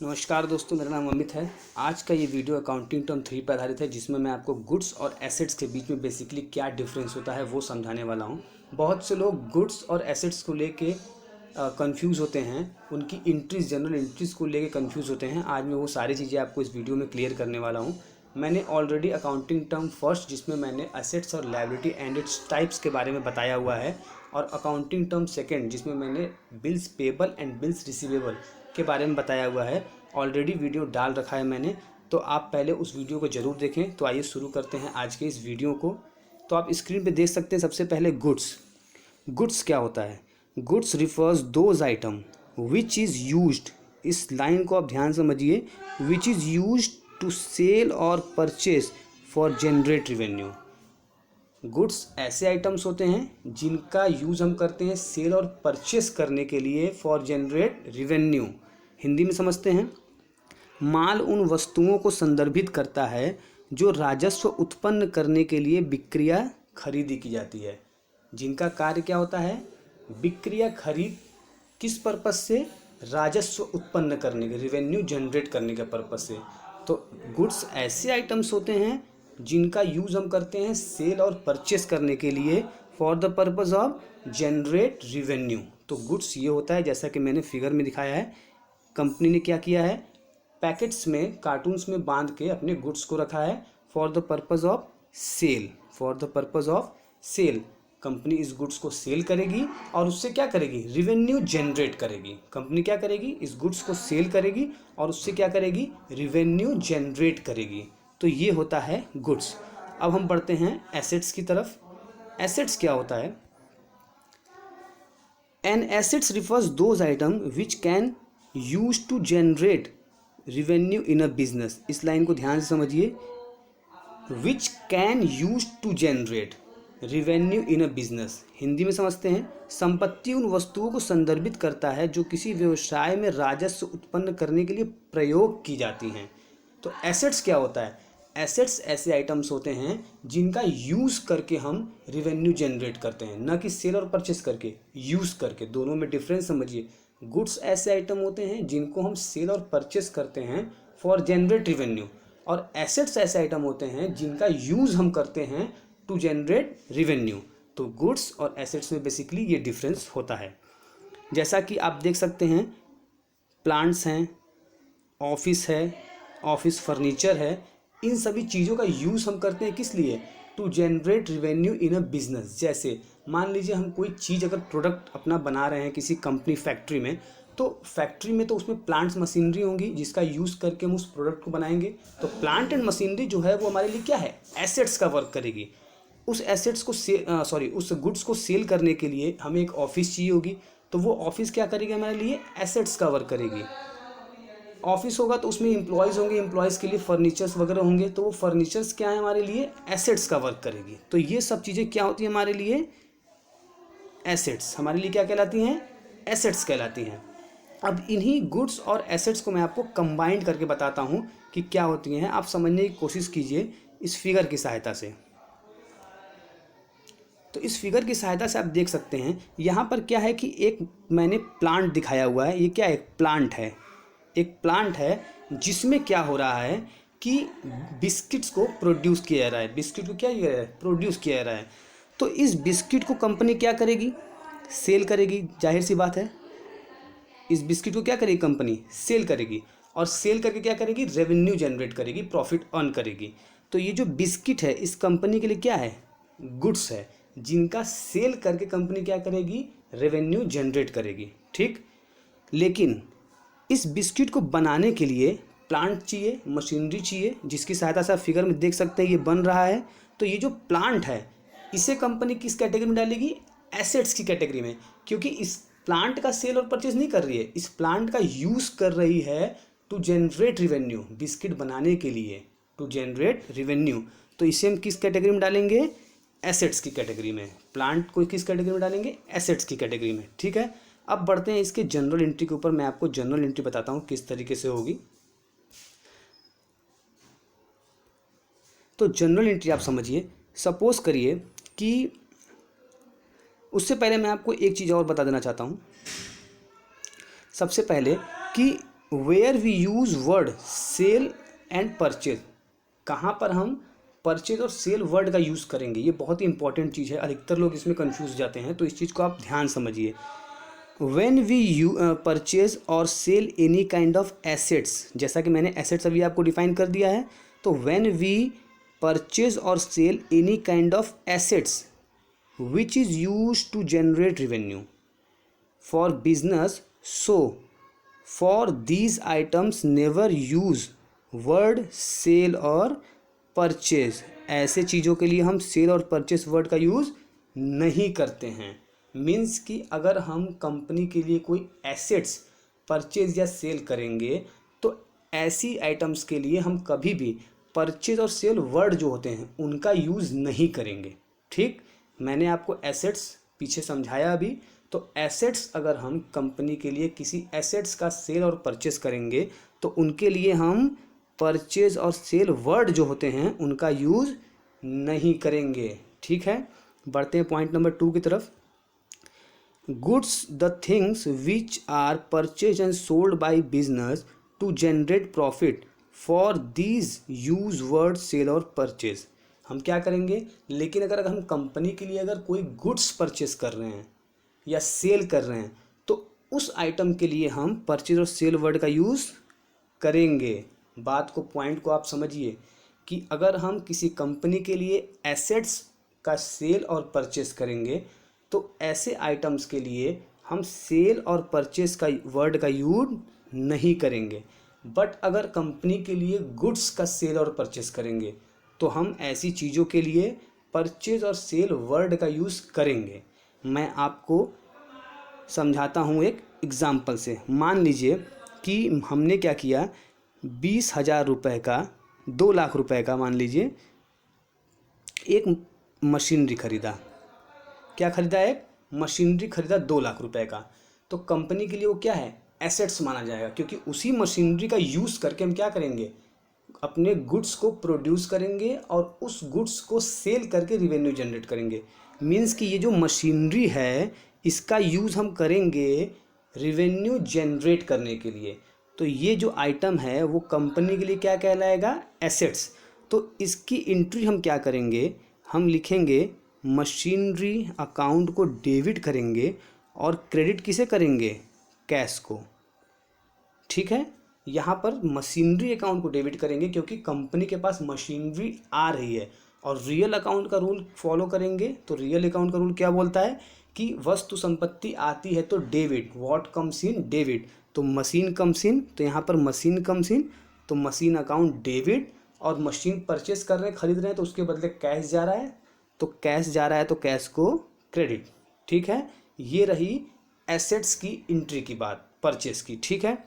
नमस्कार दोस्तों, मेरा नाम अमित है। आज का ये वीडियो अकाउंटिंग टर्म 3 पर आधारित है, जिसमें मैं आपको गुड्स और एसेट्स के बीच में बेसिकली क्या डिफरेंस होता है वो समझाने वाला हूँ। बहुत से लोग गुड्स और एसेट्स को लेके कंफ्यूज होते हैं, उनकी एंट्रीज, जनरल एंट्रीज को लेके कंफ्यूज होते हैं। आज मैं वो सारी चीज़ें आपको इस वीडियो में क्लियर करने वाला हूँ। मैंने ऑलरेडी अकाउंटिंग टर्म फर्स्ट, जिसमें मैंने एसेट्स और लायबिलिटी एंड इट्स टाइप्स के बारे में बताया हुआ है, और अकाउंटिंग टर्म सेकेंड, जिसमें मैंने bills payable and bills receivable के बारे में बताया हुआ है। ऑलरेडी वीडियो डाल रखा है मैंने, तो आप पहले उस वीडियो को ज़रूर देखें। तो आइए शुरू करते हैं आज के इस वीडियो को। तो आप स्क्रीन पे देख सकते हैं सबसे पहले गुड्स क्या होता है। Goods refers those item which is used, इस लाइन को आप ध्यान समझिए, which is used to sell और purchase for generate revenue. Goods ऐसे आइटम्स होते हैं जिनका यूज़ हम करते हैं सेल और परचेस करने के लिए फॉर जनरेट रेवेन्यू। हिंदी में समझते हैं, माल उन वस्तुओं को संदर्भित करता है जो राजस्व उत्पन्न करने के लिए बिक्रिया खरीदी की जाती है। जिनका कार्य क्या होता है, बिक्रिया खरीद, किस पर्पस से, राजस्व उत्पन्न करने के, रेवेन्यू जनरेट करने के पर्पस से। तो गुड्स ऐसे आइटम्स होते हैं जिनका यूज़ हम करते हैं सेल और परचेस करने के लिए for the purpose of generate revenue. तो गुड्स ये होता है, जैसा कि मैंने फिगर में दिखाया है। कंपनी ने क्या किया है, पैकेट्स में, कार्टून्स में बांध के अपने गुड्स को रखा है for the purpose of sale. For the purpose of sale company इस गुड्स को सेल करेगी और उससे क्या करेगी, रेवेन्यू जनरेट करेगी। कंपनी क्या करेगी, इस गुड्स को सेल करेगी और उससे क्या करेगी, रेवेन्यू जनरेट करेगी। तो ये होता है गुड्स। अब हम बढ़ते हैं एसेट्स की तरफ। एसेट्स क्या होता है, an assets refers those item which can use to generate revenue in a business. इस लाइन को ध्यान से समझिए, which can use to generate revenue in a business. Hindi में समझते हैं, संपत्ति उन वस्तुओं को संदर्भित करता है जो किसी व्यवसाय में राजस्व उत्पन्न करने के लिए प्रयोग की जाती हैं। तो एसेट्स क्या होता है, एसेट्स ऐसे आइटम्स होते हैं जिनका यूज़ करके हम रेवेन्यू जनरेट करते हैं, न कि सेल और परचेस करके, यूज़ करके। दोनों में डिफरेंस समझिए। गुड्स ऐसे आइटम होते हैं जिनको हम सेल और परचेस करते हैं फॉर जनरेट रेवेन्यू, और एसेट्स ऐसे आइटम होते हैं जिनका यूज़ हम करते हैं टू जनरेट रेवेन्यू। तो गुड्स और एसेट्स में बेसिकली ये डिफरेंस होता है। जैसा कि आप देख सकते हैं, प्लांट्स हैं, ऑफिस है, ऑफिस फर्नीचर है, इन सभी चीज़ों का यूज़ हम करते हैं किस लिए, to generate revenue in a business. जैसे मान लीजिए हम कोई चीज़, अगर प्रोडक्ट अपना बना रहे हैं किसी कंपनी फैक्ट्री में, तो फैक्ट्री में तो उसमें प्लांट्स मशीनरी होंगी जिसका यूज़ करके हम उस प्रोडक्ट को बनाएंगे। तो प्लांट एंड मशीनरी जो है वो हमारे लिए क्या है, एसेट्स का वर्क करेगी। उस एसेट्स को उस गुड्स को सेल करने के लिए हमें एक ऑफिस चाहिए होगी, तो वो ऑफिस क्या करेगी, हमारे लिए एसेट्स का वर्क करेगी। ऑफिस होगा तो उसमें एम्प्लॉयज़ होंगे, एम्प्लॉयज़ के लिए फर्नीचर्स वगैरह होंगे, तो वो फर्नीचर्स क्या है, हमारे लिए एसेट्स का वर्क करेगी। तो ये सब चीज़ें क्या होती हैं हमारे लिए, एसेट्स। हमारे लिए क्या कहलाती हैं, एसेट्स कहलाती हैं। अब इन्हीं गुड्स और एसेट्स को मैं आपको कंबाइंड करके बताता हूँ कि क्या होती हैं। आप समझने की कोशिश कीजिए इस फिगर की सहायता से। तो इस फिगर की सहायता से आप देख सकते हैं, यहाँ पर क्या है कि एक मैंने प्लांट दिखाया हुआ है। ये क्या है, एक प्लांट है जिसमें क्या हो रहा है कि बिस्किट्स को प्रोड्यूस किया जा रहा है। बिस्किट को क्या किया जा रहा है, प्रोड्यूस किया जा रहा है। तो इस बिस्किट को कंपनी क्या करेगी, सेल करेगी, जाहिर सी बात है। इस बिस्किट को क्या करेगी, कंपनी सेल करेगी, और सेल करके क्या करेगी, रेवेन्यू जनरेट करेगी, प्रॉफिट अर्न करेगी। तो ये जो बिस्किट है इस कंपनी के लिए क्या है, गुड्स है, जिनका सेल करके कंपनी क्या करेगी, रेवेन्यू जनरेट करेगी। ठीक, लेकिन इस बिस्किट को बनाने के लिए प्लांट चाहिए, मशीनरी चाहिए, जिसकी सहायता से आप फिगर में देख सकते हैं ये बन रहा है। तो ये जो प्लांट है इसे कंपनी किस कैटेगरी में डालेगी, एसेट्स की कैटेगरी में, क्योंकि इस प्लांट का सेल और परचेज नहीं कर रही है, इस प्लांट का यूज़ कर रही है टू जनरेट रेवेन्यू, बिस्किट बनाने के लिए, टू जनरेट रेवेन्यू। तो इसे हम किस कैटेगरी में डालेंगे, एसेट्स की कैटेगरी में। प्लांट को किस कैटेगरी में डालेंगे, एसेट्स की कैटेगरी में। ठीक है, अब बढ़ते हैं इसके जनरल एंट्री के ऊपर। मैं आपको जनरल एंट्री बताता हूँ किस तरीके से होगी। तो जनरल एंट्री आप समझिए, सपोज करिए कि, उससे पहले मैं आपको एक चीज़ और बता देना चाहता हूँ। सबसे पहले कि where we use word sale and purchase, कहाँ पर हम परचेज और सेल वर्ड का यूज़ करेंगे, ये बहुत ही इंपॉर्टेंट चीज़ है। अधिकतर लोग इसमें कंफ्यूज जाते हैं, तो इस चीज़ को आप ध्यान समझिए। व्हेन वी यू परचेज और sale any kind of assets, जैसा कि मैंने एसेट्स अभी आपको डिफाइन कर दिया है, तो व्हेन वी परचेज और sale any kind of assets which is use to generate revenue for business, so for these items never use word sale और परचेज, ऐसे चीज़ों के लिए हम सेल और परचेज वर्ड का यूज़ नहीं करते हैं। मीन्स कि अगर हम कंपनी के लिए कोई एसेट्स परचेज या सेल करेंगे तो ऐसी आइटम्स के लिए हम कभी भी परचेज और सेल वर्ड जो होते हैं उनका यूज़ नहीं करेंगे। ठीक, मैंने आपको एसेट्स पीछे समझाया अभी। तो एसेट्स, अगर हम कंपनी के लिए किसी एसेट्स का सेल और परचेज करेंगे तो उनके लिए हम परचेज और सेल वर्ड जो होते हैं उनका यूज़ नहीं करेंगे। ठीक है, बढ़ते हैं पॉइंट नंबर 2 की तरफ। Goods, the things which are purchase and sold by business to generate profit, for these use word sale और परचेज। हम क्या करेंगे, लेकिन अगर हम कंपनी के लिए अगर कोई गुड्स परचेज कर रहे हैं या सेल कर रहे हैं तो उस आइटम के लिए हम परचेज और सेल वर्ड का यूज़ करेंगे। बात को, पॉइंट को आप समझिए कि अगर हम किसी कंपनी के लिए एसेट्स का सेल और परचेज करेंगे तो ऐसे आइटम्स के लिए हम सेल और परचेज का वर्ड का यूज नहीं करेंगे। बट अगर कंपनी के लिए गुड्स का सेल और परचेज करेंगे तो हम ऐसी चीज़ों के लिए परचेज और सेल वर्ड का यूज़ करेंगे। मैं आपको समझाता हूँ एक एग्ज़ाम्पल से। मान लीजिए कि हमने क्या किया, 20,000 रुपये का, 2 लाख रुपए का मान लीजिए एक मशीनरी खरीदा। क्या खरीदा, एक मशीनरी खरीदा 2 लाख रुपए का। तो कंपनी के लिए वो क्या है, एसेट्स माना जाएगा, क्योंकि उसी मशीनरी का यूज़ करके हम क्या करेंगे, अपने गुड्स को प्रोड्यूस करेंगे और उस गुड्स को सेल करके रिवेन्यू जनरेट करेंगे। मीन्स कि ये जो मशीनरी है इसका यूज़ हम करेंगे रिवेन्यू जनरेट करने के लिए। तो ये जो आइटम है वो कंपनी के लिए क्या कहलाएगा, एसेट्स। तो इसकी एंट्री हम क्या करेंगे, हम लिखेंगे मशीनरी अकाउंट को डेबिट करेंगे और क्रेडिट किसे करेंगे, कैश को। ठीक है, यहाँ पर मशीनरी अकाउंट को डेबिट करेंगे क्योंकि कंपनी के पास मशीनरी आ रही है। और रियल अकाउंट का रूल फॉलो करेंगे। तो रियल अकाउंट का रूल क्या बोलता है कि वस्तु संपत्ति आती है तो debit, what comes in debit. तो मशीन कम्स इन, तो यहाँ पर मशीन कम्स इन, तो मशीन अकाउंट डेबिट। और मशीन परचेस कर रहे हैं, खरीद रहे हैं, तो उसके बदले कैश जा रहा है, तो कैश जा रहा है तो कैश को क्रेडिट। ठीक है, ये रही एसेट्स की एंट्री की बात, परचेस की। ठीक है,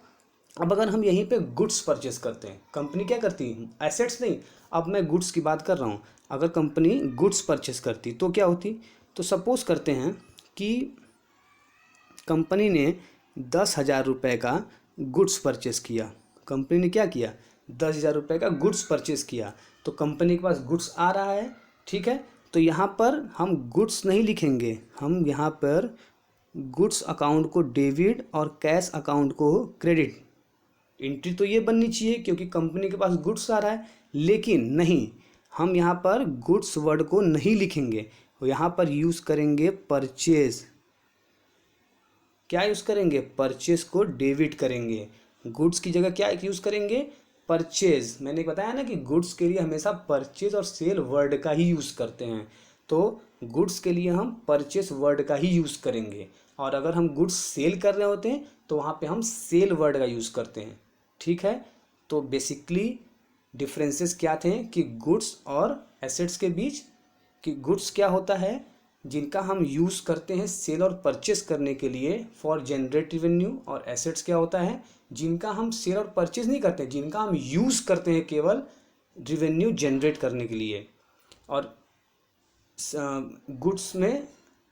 अब अगर हम यहीं पे गुड्स परचेस करते हैं, कंपनी क्या करती है, एसेट्स नहीं, अब मैं गुड्स की बात कर रहा हूँ। अगर कंपनी गुड्स परचेस करती तो क्या होती, तो सपोज करते हैं कि कंपनी ने 10,000 रुपये का गुड्स परचेस किया। कंपनी ने क्या किया, 10,000 रुपये का गुड्स परचेस किया। तो कंपनी के पास गुड्स आ रहा है। ठीक है, तो यहाँ पर हम गुड्स नहीं लिखेंगे, हम यहाँ पर गुड्स अकाउंट को डेबिट और कैश अकाउंट को क्रेडिट। एंट्री तो ये बननी चाहिए क्योंकि कंपनी के पास गुड्स आ रहा है, लेकिन नहीं, हम यहाँ पर गुड्स वर्ड को नहीं लिखेंगे, यहाँ पर यूज़ करेंगे परचेज। क्या यूज़ करेंगे, परचेज को डेबिट करेंगे। गुड्स की जगह क्या यूज़ करेंगे, परचेज। मैंने बताया ना कि गुड्स के लिए हमेशा परचेज और सेल वर्ड का ही यूज़ करते हैं। तो गुड्स के लिए हम परचेज वर्ड का ही यूज़ करेंगे, और अगर हम गुड्स सेल कर रहे होते हैं तो वहाँ पे हम सेल वर्ड का यूज़ करते हैं। ठीक है, तो बेसिकली डिफरेंसेस क्या थे कि गुड्स और एसेट्स के बीच, कि गुड्स क्या होता है जिनका हम यूज़ करते हैं सेल और परचेस करने के लिए फॉर जनरेट रेवेन्यू, और एसेट्स क्या होता है जिनका हम सेल और परचेस नहीं करते, जिनका हम यूज़ करते हैं केवल रेवेन्यू जनरेट करने के लिए। और गुड्स में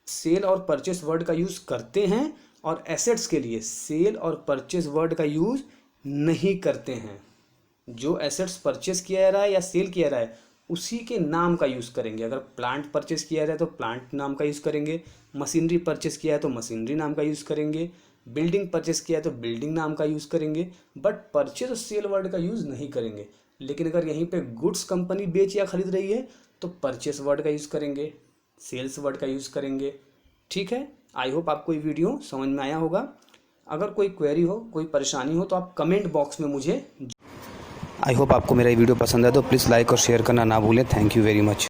सेल और परचेस वर्ड का यूज़ करते हैं और एसेट्स के लिए सेल और परचेस वर्ड का यूज़ नहीं करते हैं। जो एसेट्स परचेस किया जा रहा है या सेल किया जा रहा है उसी के नाम का यूज़ करेंगे। अगर प्लांट परचेस किया जाए तो प्लांट नाम का यूज़ करेंगे, मशीनरी परचेस किया है तो मशीनरी नाम का यूज़ करेंगे, बिल्डिंग परचेस किया है तो बिल्डिंग नाम का यूज़ करेंगे, बट परचेज और सेल वर्ड का यूज़ नहीं करेंगे। लेकिन अगर यहीं पे गुड्स कंपनी बेच या खरीद रही है तो परचेस वर्ड का यूज़ करेंगे, सेल्स वर्ड का यूज़ करेंगे। ठीक है, आई होप आपको ये वीडियो समझ में आया होगा। अगर कोई क्वेरी हो, कोई परेशानी हो तो आप कमेंट बॉक्स में मुझे। आई होप आपको मेरा ये वीडियो पसंद है तो प्लीज़ लाइक और शेयर करना ना भूलें। Thank you very much.